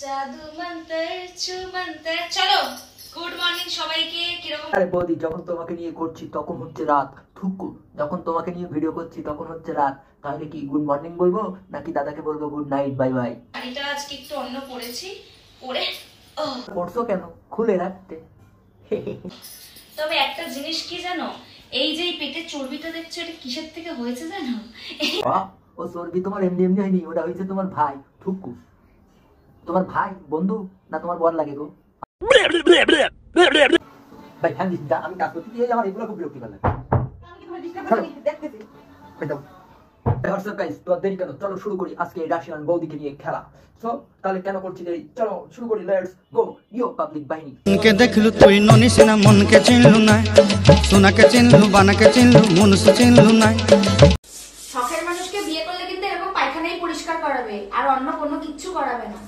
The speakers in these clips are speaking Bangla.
জাদু মন্তর ছু মন্তর। চলো গুড মর্নিং সবাইকে। কিরকম? আরে বৌদি, যখন তোমাকে নিয়ে করছি তখন হচ্ছে রাত। থুকু, যখন তোমাকে নিয়ে ভিডিও করছি তখন হচ্ছে রাত। তাহলে কি গুড মর্নিং বলবো নাকি দাদাকে বলবো গুড নাইট বাই বাই? শাড়িটা আজকে একটু অন্য পরেছি, পরে করছো কেন? খুলে রাখতে। তবে একটা জিনিস কি জানো, এই যে পেটের চর্বিটা দেখছো এটা কিসের থেকে হয়েছে জানো? ও চর্বি তোমার এমনি এমনি হয়নি, ওটা হয়েছে তোমার ভাই। থুকু, তোমার ভাই বন্ধু না তোমার বর লাগে গো? ভাই হ্যাঁ, আমি কাজ করতে গিয়ে আমার এগুলো খুব বিরক্তিকর লাগে। চলো শুরু করি আজকে রাশিয়ান বৌদিকে নিয়ে খেলা। তাহলে কেন করছি দেরি, চলো শুরু করি। Let's go. ইয়ো পাবলিক বাহিনী। মনকে দেখলু তুই ননিস না, মনকে চিনলু না, সোনাকে চিনলু, বানাকে চিনলু, মনুষ্য চিনলু না। শখের মানুষকে বিয়ে করলে কিন্তু এরকম পায়খানাই পরিষ্কার করাবে, আর অন্য কোনো কিচ্ছু করাবে না।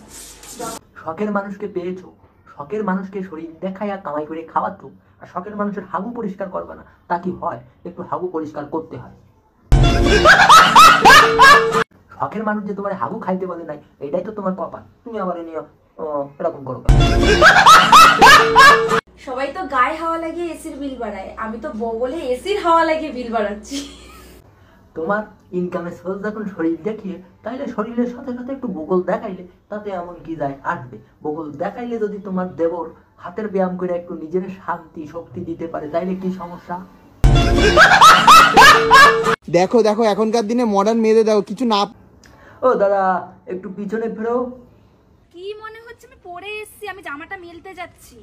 শখের মানুষকে পেয়েছো, শখের মানুষকে শরীর দেখাইয়া কামাই করে খাওয়াচ্ছ, আর শখের মানুষের হাগু পরিষ্কার করবে না, তা কি হয়? একটু হাগু পরিষ্কার করতে হয়। শখের মানুষ যে তোমার হাগু খাইতে বলে নাই, এটাই তো তোমার কপাল। তুমি আবার নিয়ে এরকম করো। সবাই তো গায়ে হাওয়া লাগিয়ে এসির বিল বাড়ায়, আমি তো বউ বলে এসির হাওয়া লাগিয়ে বিল বাড়াচ্ছি। তোমার ইনকামের সোর্স যখন শরীর দেখিয়ে, তাইলে শরীরের সাথে সাথে একটু বগল দেখাইলে তাতে এমন কি যায় আসবে? বগল দেখাইলে যদি তোমার দেবর হাতের ব্যায়াম করে একটু নিজের শান্তি শক্তি দিতে পারে, তাইলে কি সমস্যা? দেখো দেখো এখনকার দিনে মডার্ন মেয়েদের দেখো কিছু না। ও দাদা, একটু পিছনে ফেরো। কি মনে হচ্ছে আমি পরে এসেছি, আমি জামাটা মেলতে যাচ্ছি।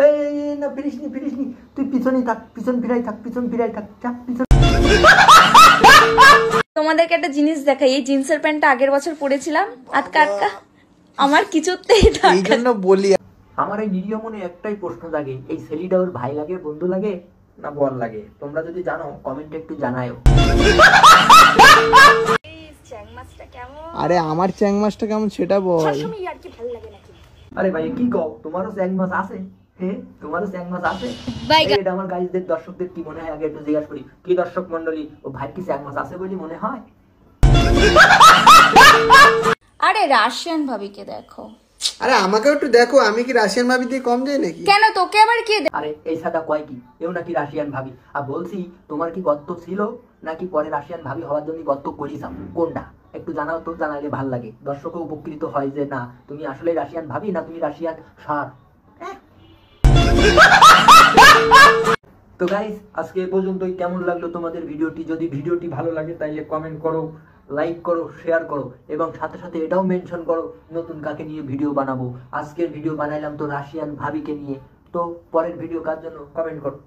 এই না, ফিরিসনি ফিরিসনি, তুই পিছনেই থাক, পিছন ফিরাই থাক, পিছন ফিরাই থাক, চাপ পিছন। তোমাদেরকে একটা জিনিস দেখাই, এই জিন্সের প্যান্টটা আগের বছর পরেছিলাম, আটকা আটকা আমার কিছুতেই এই জন্য বলি। আমার এই নিরীহ মনে একটাই প্রশ্ন জাগে, এই ছেলেটা ওর ভাই লাগে, বন্ধু লাগে না বর লাগে? তোমরা যদি জানো কমেন্টে একটু জানায়ও। চ্যাং মাছটা কেমন? আরে আমার চ্যাং মাছটা কেমন সেটা বল। সবসময় আর কি ভালো লাগে নাকি? আরে ভাই কি কও, তোমারও চ্যাং মাছ আছে? হ্যাঁ, তোমারও চ্যাং মাছ আছে? এটা আমার গাইজদের দর্শকদের কি মনে হয় আগে একটু জিজ্ঞাসা করি। কি দর্শক মন্ডলী, ও ভাই কি চ্যাং মাছ আছে বলে মনে হয়? আরে রাশিয়ান ভাবিকে দেখো। আরে আমাকে একটু দেখো, আমি কি রাশিয়ান ভাবি দিয়ে কম যাই নাকি? কেন, তোকে আবার কে? আরে এই সাদা কয় কি, এও নাকি রাশিয়ান ভাবি? আর বলছি, তোমার কি গর্ত ছিল নাকি পরে রাশিয়ান ভাবি হওয়ার জন্য গর্ত করিসাম? কোনটা একটু জানাও তো, জানাইলে ভাল লাগে, দর্শকও উপকৃত হয় যে না তুমি আসলে রাশিয়ান ভাবি না তুমি রাশিয়ান সার। তো গাইস, আজকে এ পর্যন্তই। কেমন লাগলো তোমাদের ভিডিওটি? যদি ভিডিওটি ভালো লাগে তাইলে কমেন্ট করো, লাইক করো, শেয়ার করো, এবং সাথে সাথে এটাও মেনশন করো নতুন কাকে নিয়ে ভিডিও বানাবো। আজকের ভিডিও বানাইলাম তো রাশিয়ান ভাবিকে নিয়ে, তো পরের ভিডিও কার জন্য কমেন্ট করো।